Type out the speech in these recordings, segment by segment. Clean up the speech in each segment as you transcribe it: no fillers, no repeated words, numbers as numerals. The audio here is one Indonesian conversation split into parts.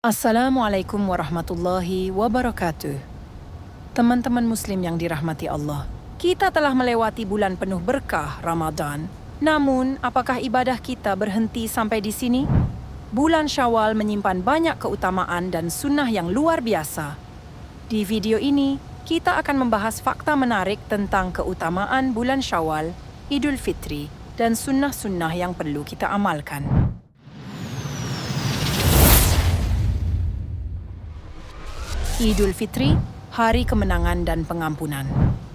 Assalamualaikum warahmatullahi wabarakatuh. Teman-teman Muslim yang dirahmati Allah, kita telah melewati bulan penuh berkah Ramadan. Namun, apakah ibadah kita berhenti sampai di sini? Bulan Syawal menyimpan banyak keutamaan dan sunnah yang luar biasa. Di video ini, kita akan membahas fakta menarik tentang keutamaan bulan Syawal, Idul Fitri, dan sunnah-sunnah yang perlu kita amalkan. Idul Fitri, hari kemenangan dan pengampunan.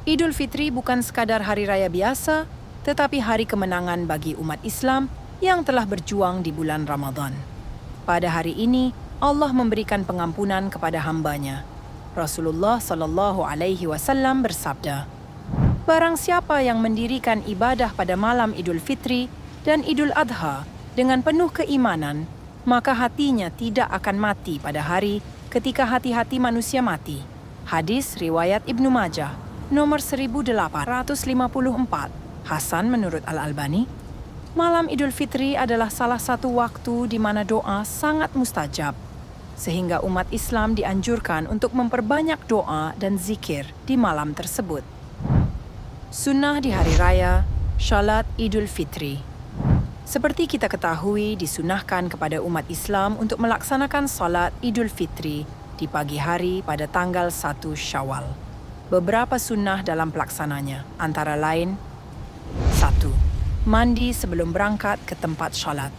Idul Fitri bukan sekadar hari raya biasa, tetapi hari kemenangan bagi umat Islam yang telah berjuang di bulan Ramadan. Pada hari ini, Allah memberikan pengampunan kepada hamba-Nya. Rasulullah SAW bersabda, "Barang siapa yang mendirikan ibadah pada malam Idul Fitri dan Idul Adha dengan penuh keimanan, maka hatinya tidak akan mati pada hari ketika hati-hati manusia mati." Hadis riwayat Ibnu Majah, nomor 1854. Hasan menurut Al-Albani. Malam Idul Fitri adalah salah satu waktu di mana doa sangat mustajab, sehingga umat Islam dianjurkan untuk memperbanyak doa dan zikir di malam tersebut. Sunnah di hari raya, Salat Idul Fitri. Seperti kita ketahui, disunahkan kepada umat Islam untuk melaksanakan salat Idul Fitri di pagi hari pada tanggal 1 Syawal. Beberapa sunnah dalam pelaksananya, antara lain: 1. Mandi sebelum berangkat ke tempat salat.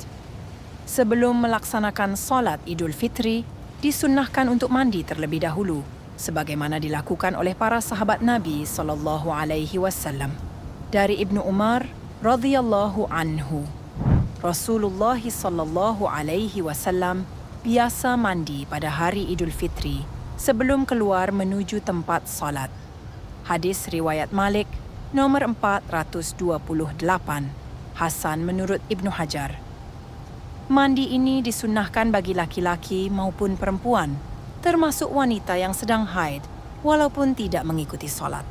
Sebelum melaksanakan salat Idul Fitri, disunnahkan untuk mandi terlebih dahulu, sebagaimana dilakukan oleh para sahabat Nabi SAW. Dari Ibnu Umar radhiyallahu anhu, Rasulullah SAW biasa mandi pada hari Idul Fitri sebelum keluar menuju tempat salat. Hadis riwayat Malik, nomor 428. Hasan menurut Ibnu Hajar. Mandi ini disunnahkan bagi laki-laki maupun perempuan, termasuk wanita yang sedang haid, walaupun tidak mengikuti salat.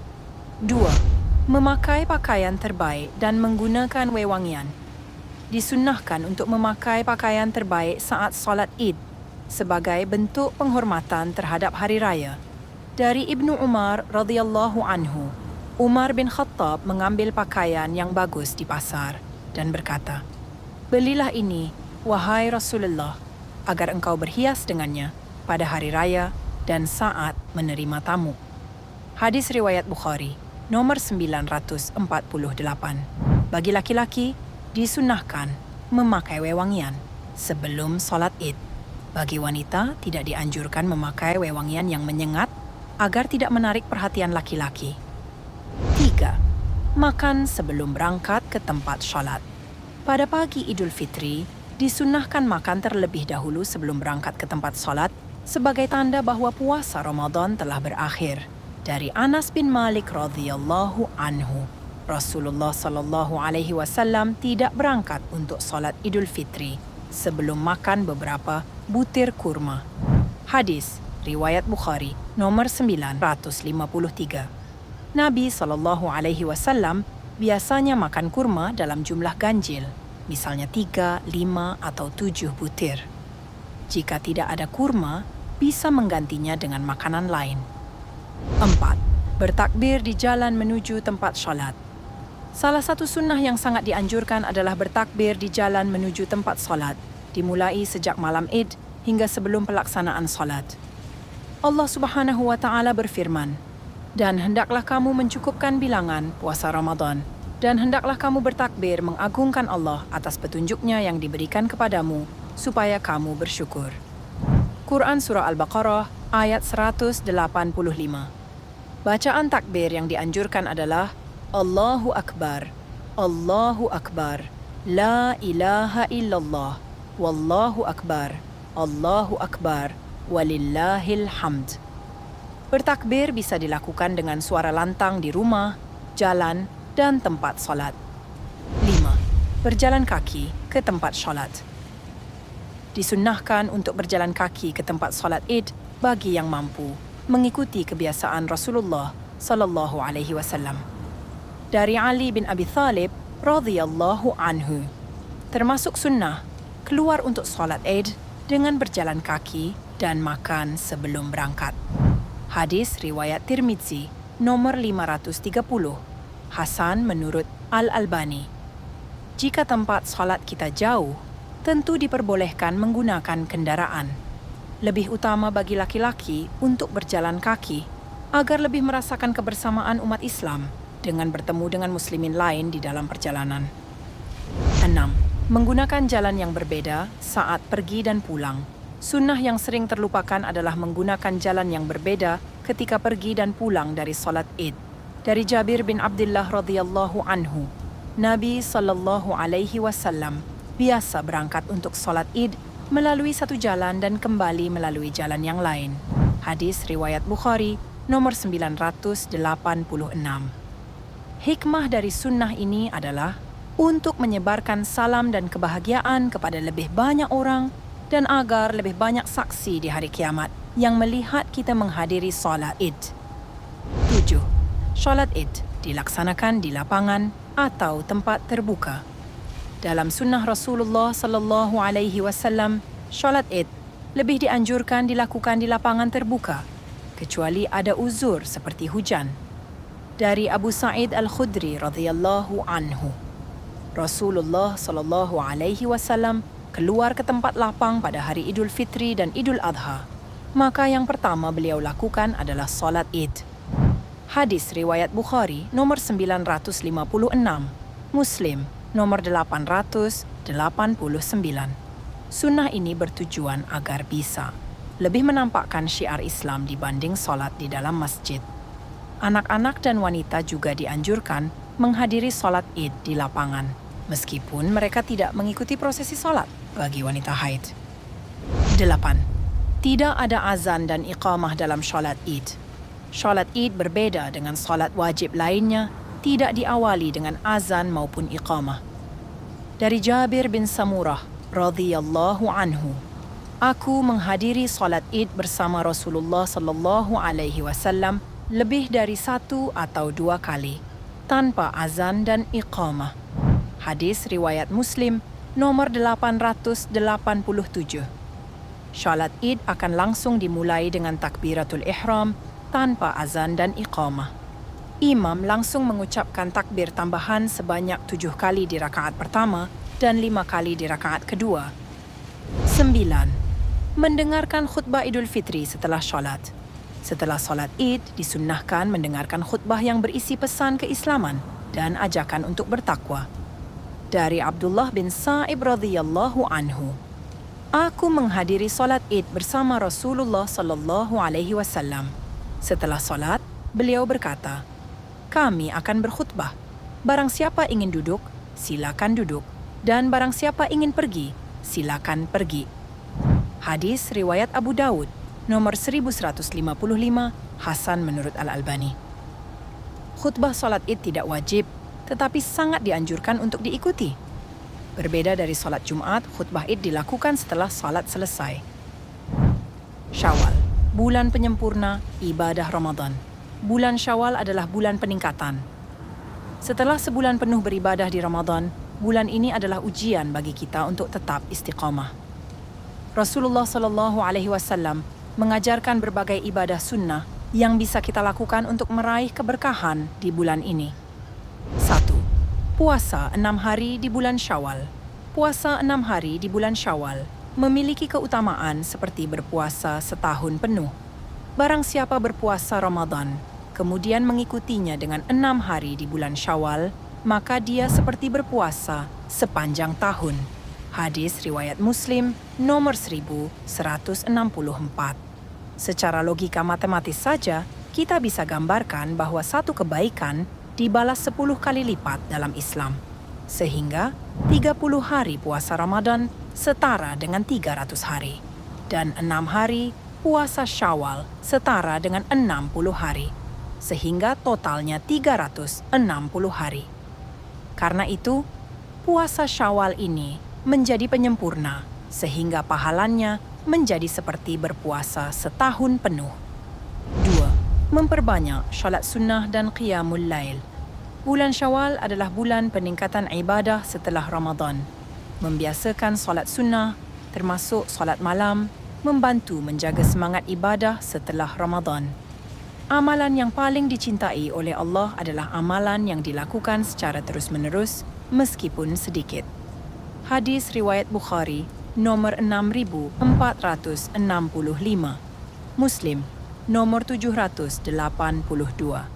2. Memakai pakaian terbaik dan menggunakan wewangian. Disunnahkan untuk memakai pakaian terbaik saat salat Id sebagai bentuk penghormatan terhadap hari raya. Dari Ibnu Umar radhiyallahu anhu, Umar bin Khattab mengambil pakaian yang bagus di pasar dan berkata, "Belilah ini, wahai Rasulullah, agar engkau berhias dengannya pada hari raya dan saat menerima tamu." Hadis riwayat Bukhari, nomor 948. Bagi laki-laki, disunnahkan memakai wewangian sebelum salat Id. Bagi wanita, tidak dianjurkan memakai wewangian yang menyengat agar tidak menarik perhatian laki-laki. 3. Makan sebelum berangkat ke tempat salat. Pada pagi Idul Fitri, disunnahkan makan terlebih dahulu sebelum berangkat ke tempat salat sebagai tanda bahwa puasa Ramadan telah berakhir. Dari Anas bin Malik radhiyallahu anhu, Rasulullah SAW tidak berangkat untuk salat Idul Fitri sebelum makan beberapa butir kurma. Hadis riwayat Bukhari, nomor 953. Nabi SAW biasanya makan kurma dalam jumlah ganjil, misalnya 3, 5, atau 7 butir. Jika tidak ada kurma, bisa menggantinya dengan makanan lain. 4. Bertakbir di jalan menuju tempat salat. Salah satu sunnah yang sangat dianjurkan adalah bertakbir di jalan menuju tempat salat, dimulai sejak malam Id hingga sebelum pelaksanaan salat. Allah Subhanahu wa Ta'ala berfirman, "Dan hendaklah kamu mencukupkan bilangan puasa Ramadan, dan hendaklah kamu bertakbir mengagungkan Allah atas petunjuknya yang diberikan kepadamu, supaya kamu bersyukur." Quran Surah Al-Baqarah ayat 185. Bacaan takbir yang dianjurkan adalah Allahu Akbar, Allahu Akbar, La ilaha illallah, Wallahu Akbar, Allahu Akbar, Walillahil hamd. Bertakbir bisa dilakukan dengan suara lantang di rumah, jalan, dan tempat salat. 5. Berjalan kaki ke tempat salat. Disunnahkan untuk berjalan kaki ke tempat salat Id bagi yang mampu, mengikuti kebiasaan Rasulullah SAW. Dari Ali bin Abi Thalib radhiyallahu anhu, termasuk sunnah keluar untuk salat Id dengan berjalan kaki dan makan sebelum berangkat. Hadis riwayat Tirmizi nomor 530. Hasan menurut Al-Albani. Jika tempat solat kita jauh, tentu diperbolehkan menggunakan kendaraan. Lebih utama bagi laki-laki untuk berjalan kaki agar lebih merasakan kebersamaan umat Islam dengan bertemu dengan muslimin lain di dalam perjalanan. 6. Menggunakan jalan yang berbeda saat pergi dan pulang. Sunnah yang sering terlupakan adalah menggunakan jalan yang berbeda ketika pergi dan pulang dari solat Id. Dari Jabir bin Abdullah radhiyallahu anhu, Nabi SAW biasa berangkat untuk solat Id melalui satu jalan dan kembali melalui jalan yang lain. Hadis riwayat Bukhari nomor 986. Hikmah dari sunnah ini adalah untuk menyebarkan salam dan kebahagiaan kepada lebih banyak orang dan agar lebih banyak saksi di hari kiamat yang melihat kita menghadiri solat Id. 7. Solat Id dilaksanakan di lapangan atau tempat terbuka. Dalam sunnah Rasulullah SAW, solat Id lebih dianjurkan dilakukan di lapangan terbuka, kecuali ada uzur seperti hujan. Dari Abu Sa'id Al-Khudri radhiyallahu anhu, Rasulullah SAW keluar ke tempat lapang pada hari Idul Fitri dan Idul Adha. Maka yang pertama beliau lakukan adalah solat Id. Hadis riwayat Bukhari nomor 956, Muslim nomor 889. Sunnah ini bertujuan agar bisa lebih menampakkan syiar Islam dibanding solat di dalam masjid. Anak-anak dan wanita juga dianjurkan menghadiri solat Id di lapangan, meskipun mereka tidak mengikuti prosesi solat bagi wanita haid. 8. Tidak ada azan dan iqamah dalam solat Id. Solat Id berbeda dengan solat wajib lainnya, tidak diawali dengan azan maupun iqamah. Dari Jabir bin Samurah radhiyallahu anhu, aku menghadiri solat Id bersama Rasulullah SAW lebih dari 1 atau 2 kali, tanpa azan dan iqamah. Hadis riwayat Muslim nomor 887. Solat Id akan langsung dimulai dengan takbiratul ihram tanpa azan dan iqamah. Imam langsung mengucapkan takbir tambahan sebanyak 7 kali di rakaat pertama dan 5 kali di rakaat kedua. 9. Mendengarkan khutbah Idul Fitri setelah solat. Setelah solat Id, disunnahkan mendengarkan khutbah yang berisi pesan keislaman dan ajakan untuk bertakwa. Dari Abdullah bin Sa'ib radhiyallahu anhu, aku menghadiri solat Id bersama Rasulullah SAW. Setelah solat, beliau berkata, kami akan berkhutbah. Barang siapa ingin duduk, silakan duduk. Dan barang siapa ingin pergi, silakan pergi. Hadis riwayat Abu Daud, nomor 1155, Hasan menurut Al-Albani. Khutbah solat Id tidak wajib, tetapi sangat dianjurkan untuk diikuti. Berbeda dari solat Jumat, khutbah Id dilakukan setelah solat selesai. Syawal, bulan penyempurna ibadah Ramadan. Bulan Syawal adalah bulan peningkatan. Setelah sebulan penuh beribadah di Ramadan, bulan ini adalah ujian bagi kita untuk tetap istiqamah. Rasulullah SAW mengajarkan berbagai ibadah sunnah yang bisa kita lakukan untuk meraih keberkahan di bulan ini. 1. Puasa 6 hari di bulan Syawal. Puasa 6 hari di bulan Syawal memiliki keutamaan seperti berpuasa setahun penuh. Barang siapa berpuasa Ramadan, kemudian mengikutinya dengan 6 hari di bulan Syawal, maka dia seperti berpuasa sepanjang tahun. Hadis riwayat Muslim nomor 1164. Secara logika matematis saja, kita bisa gambarkan bahwa satu kebaikan dibalas 10 kali lipat dalam Islam. Sehingga 30 hari puasa Ramadan setara dengan 300 hari. Dan 6 hari puasa Syawal setara dengan 60 hari. Sehingga totalnya 360 hari. Karena itu, puasa Syawal ini menjadi penyempurna, sehingga pahalanya menjadi seperti berpuasa setahun penuh. 2. Memperbanyak syalat sunnah dan qiyamul lail. Bulan Syawal adalah bulan peningkatan ibadah setelah Ramadan. Membiasakan solat sunnah, termasuk solat malam, membantu menjaga semangat ibadah setelah Ramadan. Amalan yang paling dicintai oleh Allah adalah amalan yang dilakukan secara terus-menerus meskipun sedikit. Hadis riwayat Bukhari nomor 6465, Muslim nomor 782.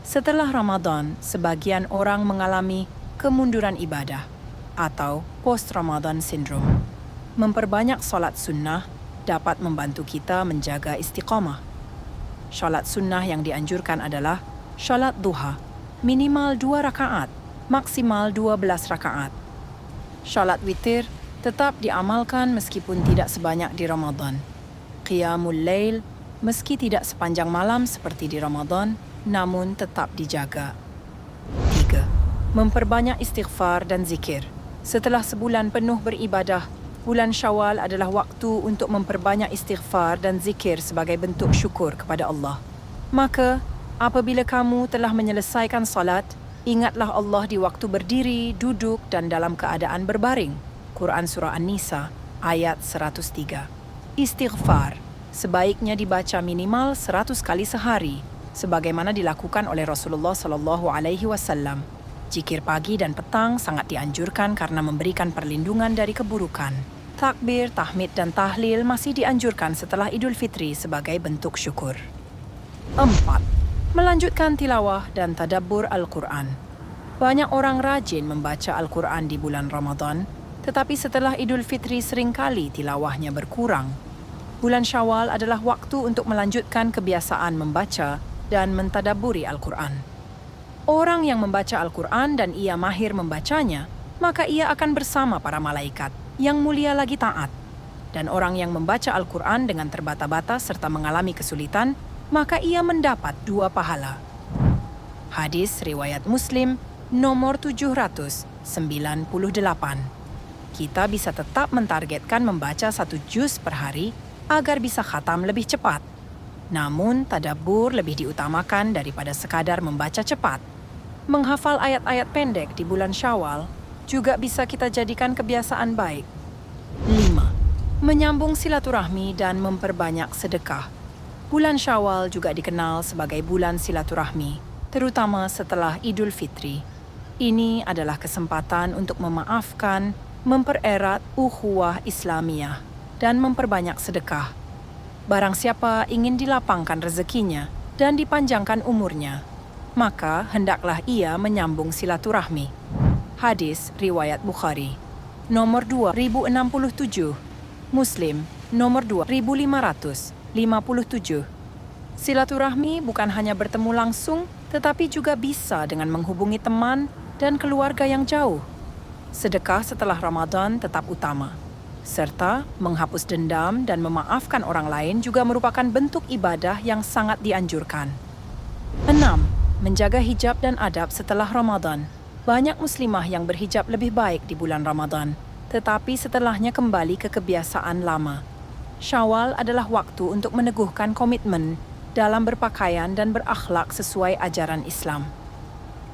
Setelah Ramadan, sebagian orang mengalami kemunduran ibadah atau post-Ramadan syndrome. Memperbanyak solat sunnah dapat membantu kita menjaga istiqamah. Solat sunnah yang dianjurkan adalah solat duha, minimal 2 rakaat, maksimal 12 rakaat. Solat witir tetap diamalkan meskipun tidak sebanyak di Ramadan. Qiyamul Lail meski tidak sepanjang malam seperti di Ramadan, namun tetap dijaga. 3. Memperbanyak istighfar dan zikir. Setelah sebulan penuh beribadah, bulan Syawal adalah waktu untuk memperbanyak istighfar dan zikir sebagai bentuk syukur kepada Allah. Maka, apabila kamu telah menyelesaikan salat, ingatlah Allah di waktu berdiri, duduk dan dalam keadaan berbaring. Quran Surah An-Nisa, ayat 103. Istighfar sebaiknya dibaca minimal 100 kali sehari, sebagaimana dilakukan oleh Rasulullah SAW. Zikir pagi dan petang sangat dianjurkan karena memberikan perlindungan dari keburukan. Takbir, tahmid dan tahlil masih dianjurkan setelah Idul Fitri sebagai bentuk syukur. 4. Melanjutkan tilawah dan tadabbur Al-Quran. Banyak orang rajin membaca Al-Quran di bulan Ramadan, tetapi setelah Idul Fitri seringkali tilawahnya berkurang. Bulan Syawal adalah waktu untuk melanjutkan kebiasaan membaca dan mentadabburi Al-Quran. Orang yang membaca Al-Quran dan ia mahir membacanya, maka ia akan bersama para malaikat yang mulia lagi taat. Dan orang yang membaca Al-Quran dengan terbata-bata serta mengalami kesulitan, maka ia mendapat 2 pahala. Hadis riwayat Muslim nomor 798. Kita bisa tetap mentargetkan membaca 1 juz per hari agar bisa khatam lebih cepat. Namun, tadabbur lebih diutamakan daripada sekadar membaca cepat. Menghafal ayat-ayat pendek di bulan Syawal juga bisa kita jadikan kebiasaan baik. 5. Menyambung silaturahmi dan memperbanyak sedekah. Bulan Syawal juga dikenal sebagai bulan silaturahmi, terutama setelah Idul Fitri. Ini adalah kesempatan untuk memaafkan, mempererat ukhuwah Islamiyah, dan memperbanyak sedekah. Barang siapa ingin dilapangkan rezekinya dan dipanjangkan umurnya, maka hendaklah ia menyambung silaturahmi. Hadis riwayat Bukhari nomor 2067, Muslim nomor 2557. Silaturahmi bukan hanya bertemu langsung, tetapi juga bisa dengan menghubungi teman dan keluarga yang jauh. Sedekah setelah Ramadan tetap utama, serta menghapus dendam dan memaafkan orang lain juga merupakan bentuk ibadah yang sangat dianjurkan. 6. Menjaga hijab dan adab setelah Ramadan. Banyak muslimah yang berhijab lebih baik di bulan Ramadan, tetapi setelahnya kembali ke kebiasaan lama. Syawal adalah waktu untuk meneguhkan komitmen dalam berpakaian dan berakhlak sesuai ajaran Islam.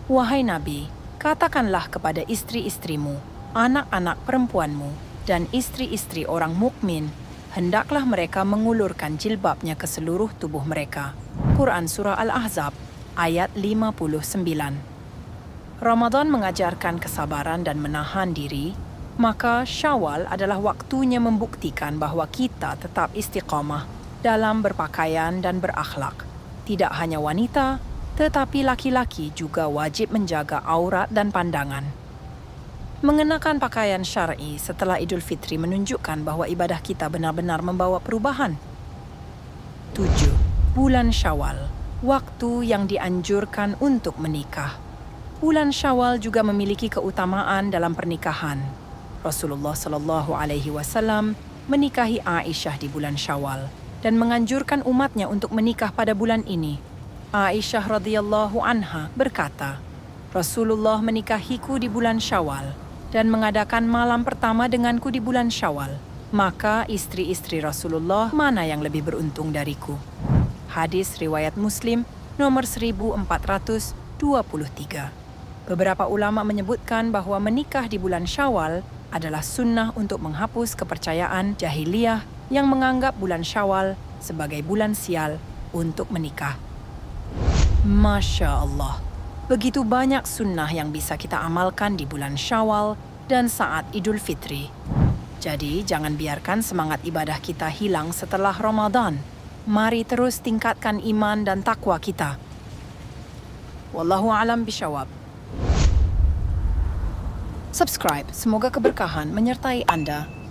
Wahai Nabi, katakanlah kepada istri-istrimu, anak-anak perempuanmu, dan istri-istri orang mukmin, hendaklah mereka mengulurkan jilbabnya ke seluruh tubuh mereka. Quran Surah Al-Ahzab, ayat 59. Ramadan mengajarkan kesabaran dan menahan diri, maka Syawal adalah waktunya membuktikan bahwa kita tetap istiqamah dalam berpakaian dan berakhlak. Tidak hanya wanita, tetapi laki-laki juga wajib menjaga aurat dan pandangan. Mengenakan pakaian syar'i setelah Idul Fitri menunjukkan bahwa ibadah kita benar-benar membawa perubahan. 7. Bulan Syawal, waktu yang dianjurkan untuk menikah. Bulan Syawal juga memiliki keutamaan dalam pernikahan. Rasulullah SAW menikahi Aisyah di bulan Syawal dan menganjurkan umatnya untuk menikah pada bulan ini. Aisyah radhiyallahu anha berkata, Rasulullah menikahiku di bulan Syawal dan mengadakan malam pertama denganku di bulan Syawal. Maka istri-istri Rasulullah mana yang lebih beruntung dariku? Hadis riwayat Muslim nomor 1423. Beberapa ulama menyebutkan bahwa menikah di bulan Syawal adalah sunnah untuk menghapus kepercayaan jahiliyah yang menganggap bulan Syawal sebagai bulan sial untuk menikah. Masya Allah, begitu banyak sunnah yang bisa kita amalkan di bulan Syawal dan saat Idul Fitri. Jadi, jangan biarkan semangat ibadah kita hilang setelah Ramadan. Mari terus tingkatkan iman dan takwa kita. Wallahu a'lam bishawab. Subscribe, semoga keberkahan menyertai Anda.